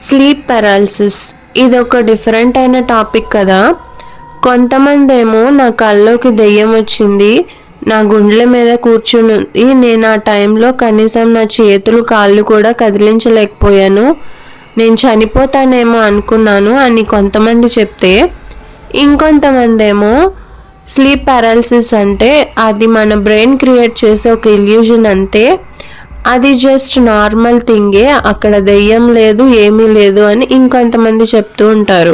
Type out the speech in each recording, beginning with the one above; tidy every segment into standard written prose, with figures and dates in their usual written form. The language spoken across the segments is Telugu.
స్లీప్ పారాలిసిస్ ఇది ఒక డిఫరెంట్ అయిన టాపిక్ కదా. కొంతమంది ఏమో నా కల్లోకి దెయ్యం వచ్చింది, నా గుండెల మీద కూర్చుని, నేను ఆ టైంలో కనీసం నా చేతులు కాళ్ళు కూడా కదిలించలేకపోయాను, నేను చనిపోతానేమో అనుకున్నాను అని కొంతమంది చెప్తే, ఇంకొంతమంది ఏమో స్లీప్ పారాలిసిస్ అంటే అది మన బ్రెయిన్ క్రియేట్ చేసే ఒక ఇల్యూజన్ అంతే, అది జస్ట్ నార్మల్ థింగే, అక్కడ దెయ్యం లేదు ఏమీ లేదు అని ఇంకొంతమంది చెప్తూ ఉంటారు.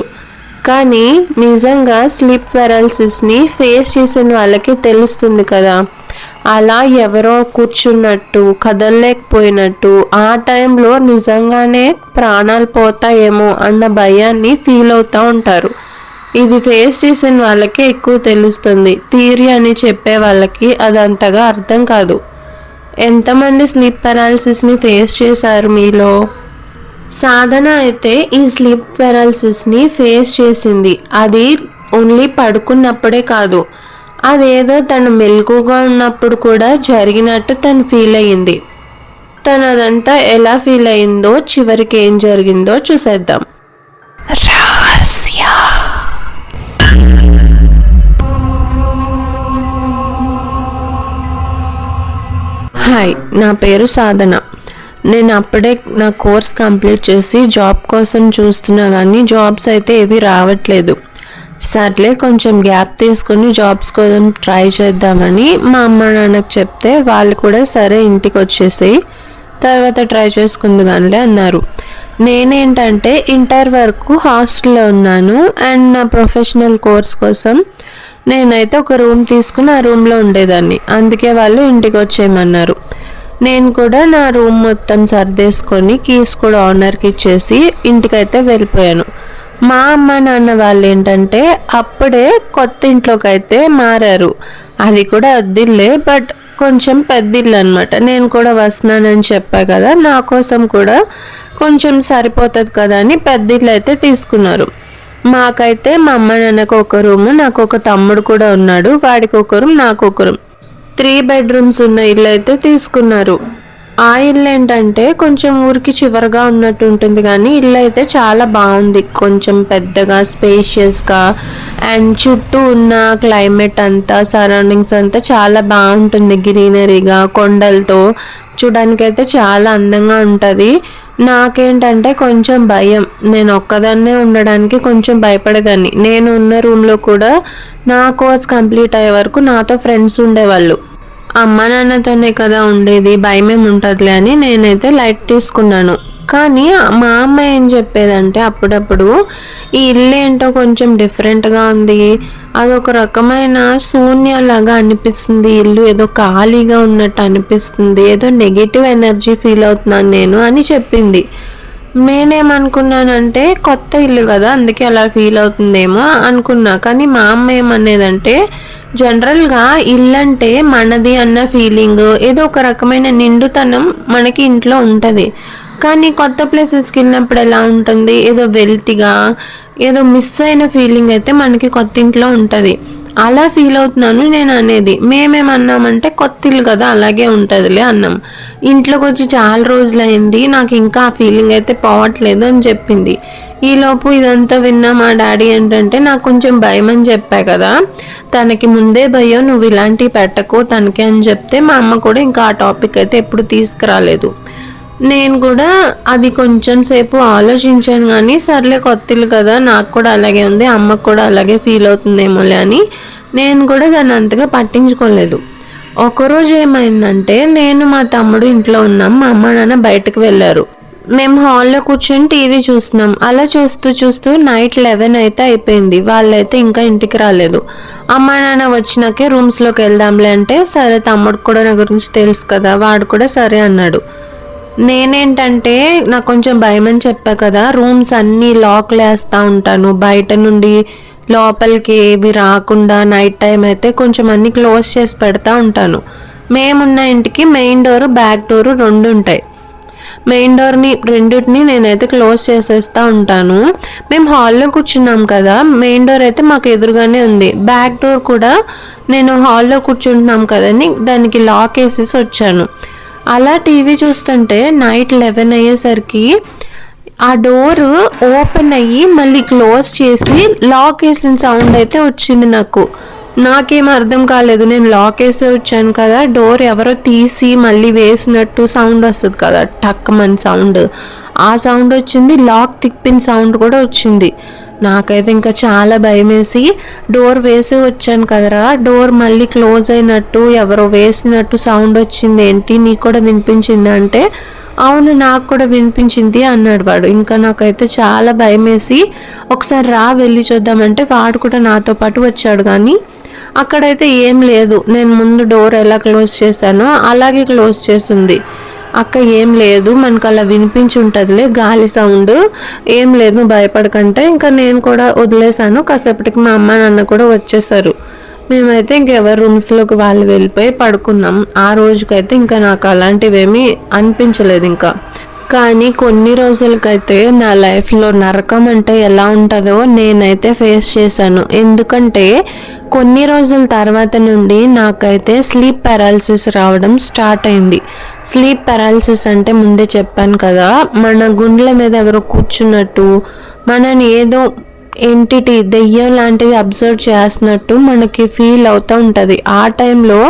కానీ నిజంగా స్లీప్ పారాలిసిస్ని ఫేస్ చేసిన వాళ్ళకి తెలుస్తుంది కదా. అలా ఎవరో కూర్చున్నట్టు కదలలేకపోయినట్టు ఆ టైంలో నిజంగానే ప్రాణాలు పోతాయేమో అన్న భయాన్ని ఫీల్ అవుతూ ఉంటారు. ఇది ఫేస్ చేసిన వాళ్ళకే ఎక్కువ తెలుస్తుంది, థియరీ అని చెప్పే వాళ్ళకి అది అంతగా అర్థం కాదు. ఎంతమంది స్లీప్ పారాలిసిస్ని ఫేస్ చేశారు మీలో? సాధన అయితే ఈ స్లీప్ పారాలిసిస్ని ఫేస్ చేసింది. అది ఓన్లీ పడుకున్నప్పుడే కాదు, అదేదో తను మెలకుగా ఉన్నప్పుడు కూడా జరిగినట్టు తను ఫీల్ అయ్యింది. తను అదంతా ఎలా ఫీల్ అయిందో, చివరికి ఏం జరిగిందో చూసేద్దాం. హాయ్, నా పేరు సాధన. నేను అప్పుడే నా కోర్స్ కంప్లీట్ చేసి జాబ్ కోసం చూస్తున్నా, కానీ జాబ్స్ అయితే ఏవి రావట్లేదు. సర్లే కొంచెం గ్యాప్ తీసుకుని జాబ్స్ కోసం ట్రై చేద్దామని మా అమ్మ నాన్నకు చెప్తే వాళ్ళు కూడా సరే ఇంటికి వచ్చేసి తర్వాత ట్రై చేసుకుంది కానీ అన్నారు. నేనేంటంటే ఇంటర్ వరకు హాస్టల్లో ఉన్నాను అండ్ నా ప్రొఫెషనల్ కోర్స్ కోసం నేనైతే ఒక రూమ్ తీసుకుని ఆ రూమ్లో ఉండేదాన్ని, అందుకే వాళ్ళు ఇంటికి వచ్చేయమన్నారు. నేను కూడా నా రూమ్ మొత్తం సర్దేసుకొని కీస్ కూడా ఓనర్కి ఇచ్చేసి ఇంటికైతే వెళ్ళిపోయాను. మా అమ్మ నాన్న వాళ్ళు ఏంటంటే అప్పుడే కొత్త ఇంట్లోకి అయితే మారారు. అది కూడా అద్దిల్లే, బట్ కొంచెం పెద్ద ఇల్లు అనమాట. నేను కూడా వస్తున్నానని చెప్పా కదా, నా కోసం కూడా కొంచెం సరిపోతుంది కదా అని పెద్ద ఇల్లు అయితే తీసుకున్నారు. మాకైతే మా అమ్మ నాన్నకు ఒక రూము, నాకు ఒక తమ్ముడు కూడా ఉన్నాడు, వాడికి ఒక రూమ్ నాకు ఒక రూమ్, 3 bedrooms ఉన్న ఇల్లు అయితే తీసుకున్నారు. ఆ ఇల్లు ఏంటంటే కొంచెం ఊరికి చివరగా ఉన్నట్టు ఉంటుంది, కానీ ఇల్లు అయితే చాలా బాగుంది, కొంచెం పెద్దగా స్పేషియస్గా అండ్ చుట్టూ ఉన్న క్లైమేట్ అంతా సరౌండింగ్స్ అంతా చాలా బాగుంటుంది, గ్రీనరీగా కొండలతో చూడడానికైతే చాలా అందంగా ఉంటుంది. నాకేంటంటే కొంచెం భయం, నేను ఒక్కదాన్నే ఉండడానికి కొంచెం భయపడేదాన్ని. నేను ఉన్న రూమ్లో కూడా నా కోర్స్ కంప్లీట్ అయ్యే వరకు నాతో ఫ్రెండ్స్ ఉండేవాళ్ళు. అమ్మ నాన్నతోనే కదా ఉండేది, భయమేం ఉంటుందిలే అని నేనైతే లైట్ తీసుకున్నాను. కానీ మా అమ్మ ఏం చెప్పేదంటే అప్పుడప్పుడు ఈ ఇల్లు ఏంటో కొంచెం డిఫరెంట్గా ఉంది, అదొక రకమైన శూన్యంలాగా అనిపిస్తుంది, ఇల్లు ఏదో ఖాళీగా ఉన్నట్టు అనిపిస్తుంది, ఏదో నెగిటివ్ ఎనర్జీ ఫీల్ అవుతున్నాను నేను అని చెప్పింది. నేనేమనుకున్నానంటే కొత్త ఇల్లు కదా అందుకే అలా ఫీల్ అవుతుందేమో అనుకున్నా. కానీ మా అమ్మ ఏమనేదంటే జనరల్గా ఇల్లు అంటే మనది అన్న ఫీలింగ్, ఏదో ఒక రకమైన నిండుతనం మనకి ఇంట్లో ఉంటుంది. కానీ కొత్త ప్లేసెస్కి వెళ్ళినప్పుడు ఎలా ఉంటుంది, ఏదో వెల్తిగా ఏదో మిస్ అయిన ఫీలింగ్ అయితే మనకి కొత్త ఇంట్లో ఉంటుంది. అలా ఫీల్ అవుతున్నాను నేను అనేది. మేమేమన్నామంటే కొత్త ఇల్లు కదా అలాగే ఉంటుందిలే అన్నాం. ఇంట్లోకి వచ్చి చాలా రోజులైంది, నాకు ఇంకా ఆ ఫీలింగ్ అయితే పోవట్లేదు అని చెప్పింది. ఈలోపు ఇదంతా విన్నా మా డాడీ ఏంటంటే నాకు కొంచెం భయం అని చెప్పా కదా, తనకి ముందే భయం, నువ్వు ఇలాంటివి పెట్టకు తనకి అని చెప్తే మా అమ్మ కూడా ఇంకా ఆ టాపిక్ అయితే ఎప్పుడు తీసుకురాలేదు. నేను కూడా అది కొంచెం సేపు ఆలోచించాను, కానీ సర్లే కొత్త ఇల్లు కదా నాకు కూడా అలాగే ఉంది, అమ్మకు కూడా అలాగే ఫీల్ అవుతుందేమోలే అని నేను కూడా దాన్ని అంతగా పట్టించుకోలేదు. ఒకరోజు ఏమైందంటే నేను మా తమ్ముడు ఇంట్లో ఉన్నాం, మా అమ్మ నాన్న బయటకు వెళ్ళారు. మేము హాల్లో కూర్చొని టీవీ చూస్తున్నాం. అలా చూస్తూ చూస్తూ నైట్ 11 అయితే అయిపోయింది, వాళ్ళైతే ఇంకా ఇంటికి రాలేదు. అమ్మ నాన్న వచ్చినాకే రూమ్స్లోకి వెళ్దాంలే అంటే సరే, తమ్ముడు కూడా నా గురించి తెలుసు కదా, వాడు కూడా సరే అన్నాడు. నేనేంటంటే నాకు కొంచెం భయం అని చెప్పా కదా, రూమ్స్ అన్నీ లాక్లు వేస్తూ ఉంటాను, బయట నుండి లోపలికి ఏవి రాకుండా నైట్ టైం అయితే కొంచెం అన్నీ క్లోజ్ చేసి పెడతా ఉంటాను. మేమున్న ఇంటికి మెయిన్ డోరు బ్యాక్ డోరు 2 ఉంటాయి. మెయిన్ డోర్ని రెండింటిని నేనైతే క్లోజ్ చేసేస్తూ ఉంటాను. మేము హాల్లో కూర్చున్నాం కదా, మెయిన్ డోర్ అయితే మాకు ఎదురుగానే ఉంది, బ్యాక్ డోర్ కూడా నేను హాల్లో కూర్చుంటున్నాం కదని దానికి లాక్ వేసేసి వచ్చాను. అలా టీవీ చూస్తుంటే నైట్ 11 అయ్యేసరికి ఆ డోర్ ఓపెన్ అయ్యి మళ్ళీ క్లోజ్ చేసి లాక్ వేసిన సౌండ్ అయితే వచ్చింది. నాకేం అర్థం కాలేదు. నేను లాక్ వేసి వచ్చాను కదా, డోర్ ఎవరో తీసి మళ్ళీ వేసినట్టు సౌండ్ వస్తుంది కదా, టక్మన్ సౌండ్, ఆ సౌండ్ వచ్చింది. లాక్ తిప్పిన సౌండ్ కూడా వచ్చింది. నాకైతే ఇంకా చాలా భయం వేసి డోర్ వేసి వచ్చాను కదరా, డోర్ మళ్ళీ క్లోజ్ అయినట్టు ఎవరో వేసినట్టు సౌండ్ వచ్చింది, ఏంటి నీకు కూడా వినిపించింది అంటే అవును నాకు కూడా వినిపించింది అన్నాడు వాడు. ఇంకా నాకైతే చాలా భయం వేసి ఒకసారి రా వెళ్ళి చూద్దామంటే వాడు కూడా నాతో పాటు వచ్చాడు. కానీ అక్కడైతే ఏం లేదు. నేను ముందు డోర్ ఎలా క్లోజ్ చేశానో అలాగే క్లోజ్ చేసింది. అక్క ఏం లేదు, మనకు అలా వినిపించి ఉంటుందిలే గాలి సౌండ్, ఏం లేదు భయపడకంటే ఇంకా నేను కూడా వదిలేశాను. కాసేపటికి మా అమ్మ నాన్న కూడా వచ్చేసారు. మేమైతే ఇంకెవరి రూమ్స్లోకి వాళ్ళు వెళ్ళిపోయి పడుకున్నాం. ఆ రోజుకైతే ఇంకా నాకు అలాంటివేమీ అనిపించలేదు ఇంకా. కానీ కొన్ని రోజులకైతే నా లైఫ్లో నరకం అంటే ఎలా ఉంటుందో నేనైతే ఫేస్ చేశాను. ఎందుకంటే కొన్ని రోజుల తర్వాత నుండి నాకైతే స్లీప్ పారాలిసిస్ రావడం స్టార్ట్ అయింది. స్లీప్ పారాలిసిస్ అంటే ముందే చెప్పాను కదా, మన గుండెల మీద ఎవరో కూర్చున్నట్టు, మనని ఏదో ఎంటిటీ దెయ్యం లాంటిది అబ్జర్వ్ చేస్తున్నట్టు మనకి ఫీల్ అవుతూ ఉంటుంది. ఆ టైంలో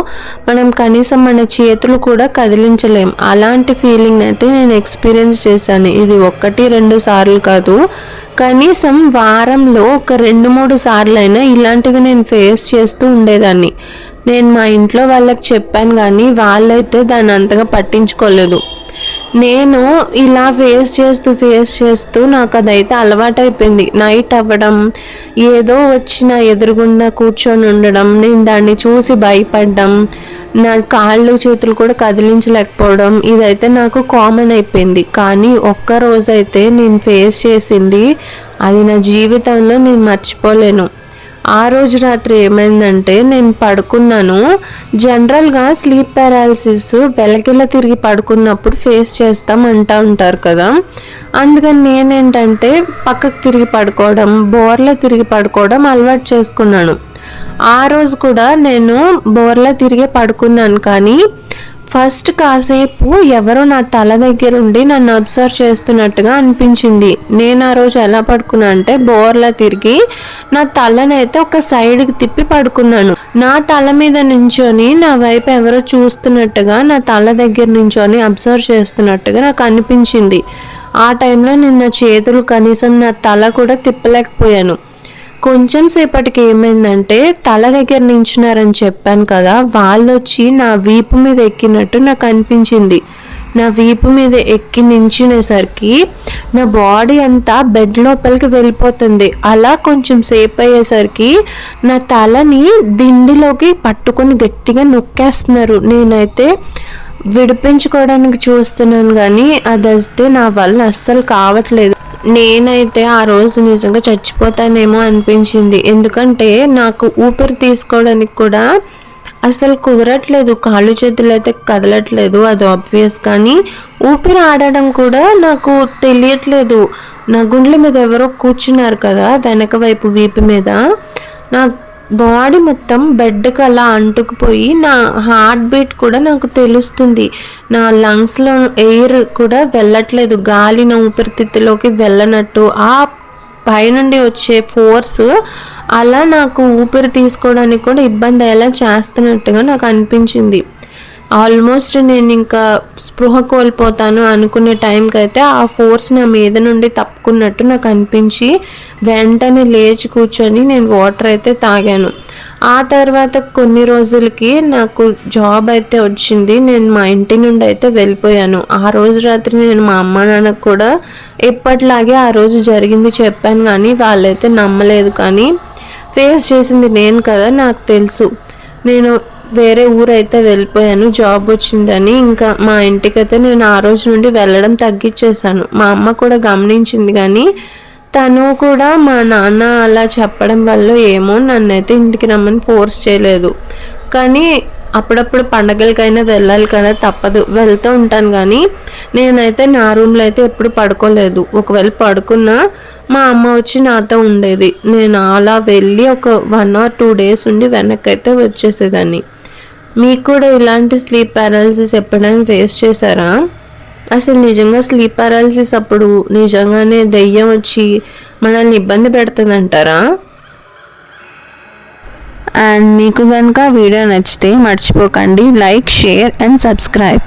మనం కనీసం మన చేతులు కూడా కదిలించలేం. అలాంటి ఫీలింగ్ అయితే నేను ఎక్స్పీరియన్స్ చేశాను. ఇది 1-2 సార్లు కాదు, కనీసం వారంలో ఒక 2-3 సార్లు అయినా ఇలాంటిది నేను ఫేస్ చేస్తూ ఉండేదాన్ని. నేను మా ఇంట్లో వాళ్ళకి చెప్పాను కానీ వాళ్ళైతే దాన్ని అంతగా పట్టించుకోలేదు. నేను ఇలా ఫేస్ చేస్తూ నాకు అదైతే అలవాటైపోయింది. నైట్ అవ్వడం, ఏదో వచ్చిన ఎదురుగుండా కూర్చొని ఉండడం, నేను దాన్ని చూసి భయపడడం, నా కాళ్ళు చేతులు కూడా కదిలించలేకపోవడం, ఇదైతే నాకు కామన్ అయిపోయింది. కానీ ఒక్కరోజైతే నేను ఫేస్ చేసింది అది నా జీవితంలో నేను మర్చిపోలేను. ఆ రోజు రాత్రి ఏమైందంటే నేను పడుకున్నాను. జనరల్గా స్లీప్ పారాలిసిస్ వెలకిలా తిరిగి పడుకున్నప్పుడు ఫేస్ చేస్తాం అంటూ ఉంటారు కదా, అందుకని నేనేంటంటే పక్కకు తిరిగి పడుకోవడం, బోర్లా తిరిగి పడుకోవడం అలవాటు చేసుకున్నాను. ఆ రోజు కూడా నేను బోర్లా తిరిగి పడుకున్నాను. కానీ ఫస్ట్ కాసేపు ఎవరో నా తల దగ్గర ఉండి నన్ను అబ్జర్వ్ చేస్తున్నట్టుగా అనిపించింది. నేను ఆ రోజు ఎలా పడుకున్నా అంటే బోర్లా తిరిగి నా తలనైతే ఒక సైడ్కి తిప్పి పడుకున్నాను. నా తల మీద నుంచొని నా వైపు ఎవరో చూస్తున్నట్టుగా, నా తల దగ్గర నుంచొని అబ్జర్వ్ చేస్తున్నట్టుగా నాకు అనిపించింది. ఆ టైంలో నేను నా చేతులు కనీసం నా తల కూడా తిప్పలేకపోయాను. కొంచెం సేపటికి ఏమైందంటే తల దగ్గర నించున్నారని చెప్పాను కదా, వాళ్ళు వచ్చి నా వీపు మీద ఎక్కినట్టు నాకు అనిపించింది. నా వీపు మీద ఎక్కి నించునేసరికి నా బాడీ అంతా బెడ్ లోపలికి వెళ్ళిపోతుంది. అలా కొంచెం సేపు అయ్యేసరికి నా తలని దిండిలోకి పట్టుకొని గట్టిగా నొక్కేస్తున్నారు. నేనైతే విడిపించుకోవడానికి చూస్తున్నాను కానీ అదైతే నా వల్ల అస్సలు కావట్లేదు. నేనైతే ఆ రోజు నిజంగా చచ్చిపోతానేమో అనిపించింది. ఎందుకంటే నాకు ఊపిరి తీసుకోవడానికి కూడా అసలు కుదరట్లేదు, కాళ్ళు చేతులు అయితే కదలట్లేదు, అది ఆబ్వియస్. కానీ ఊపిరి ఆడడం కూడా నాకు తెలియట్లేదు. నా గుండెల మీద ఎవరో కూర్చున్నారు కదా వెనక వైపు వీపు మీద, నా బాడీ మొత్తం బెడ్కి అలా అంటుకుపోయి నా హార్ట్ బీట్ కూడా నాకు తెలుస్తుంది. నా లంగ్స్లో ఎయిర్ కూడా వెళ్ళట్లేదు, గాలి నా ఊపిరితిత్తులోకి వెళ్ళనట్టు ఆ పైనుండి వచ్చే ఫోర్స్ అలా నాకు ఊపిరి తీసుకోవడానికి కూడా ఇబ్బంది అయ్యేలా చేస్తున్నట్టుగా నాకు అనిపించింది. ఆల్మోస్ట్ నేను ఇంకా స్పృహ కోల్పోతాను అనుకునే టైంకి అయితే ఆ ఫోర్స్ నా మీద నుండి తప్పుకున్నట్టు నాకు అనిపించి వెంటనే లేచి కూర్చొని నేను వాటర్ అయితే తాగాను. ఆ తర్వాత కొన్ని రోజులకి నాకు జాబ్ అయితే వచ్చింది. నేను మా ఇంటి నుండి అయితే వెళ్ళిపోయాను. ఆ రోజు రాత్రి నేను మా అమ్మ నాన్నకు కూడా ఎప్పటిలాగే ఆ రోజు జరిగింది చెప్పాను కానీ వాళ్ళైతే నమ్మలేదు. కానీ ఫేస్ చేసింది నేను కదా, నాకు తెలుసు. నేను వేరే ఊరైతే వెళ్ళిపోయాను జాబ్ వచ్చిందని. ఇంకా మా ఇంటికైతే నేను ఆ రోజు నుండి వెళ్ళడం తగ్గించేశాను. మా అమ్మ కూడా గమనించింది కానీ తను కూడా మా నాన్న అలా చెప్పడం వల్ల ఏమో నన్నైతే ఇంటికి రమ్మని ఫోర్స్ చేయలేదు. కానీ అప్పుడప్పుడు పండగలకైనా వెళ్ళాలి కదా, తప్పదు, వెళ్తూ ఉంటాను. కానీ నేనైతే నా రూమ్లో అయితే ఎప్పుడు పడుకోలేదు. ఒకవేళ పడుకున్నా మా అమ్మ వచ్చి నాతో ఉండేది. నేను అలా వెళ్ళి ఒక 1 or 2 days ఉండి వెనక్కి అయితే వచ్చేసేదాన్ని. మీకు కూడా ఇలాంటి స్లీప్ పారాలిసిస్ ఎప్పుడైనా ఫేస్ చేశారా? అసలు నిజంగా స్లీప్ పారాలిసిస్ అప్పుడు నిజంగానే దెయ్యం వచ్చి మనల్ని ఇబ్బంది పెడుతుందంటారా? అండ్ మీకు కనుక వీడియో నచ్చితే మర్చిపోకండి లైక్, షేర్ అండ్ సబ్స్క్రైబ్.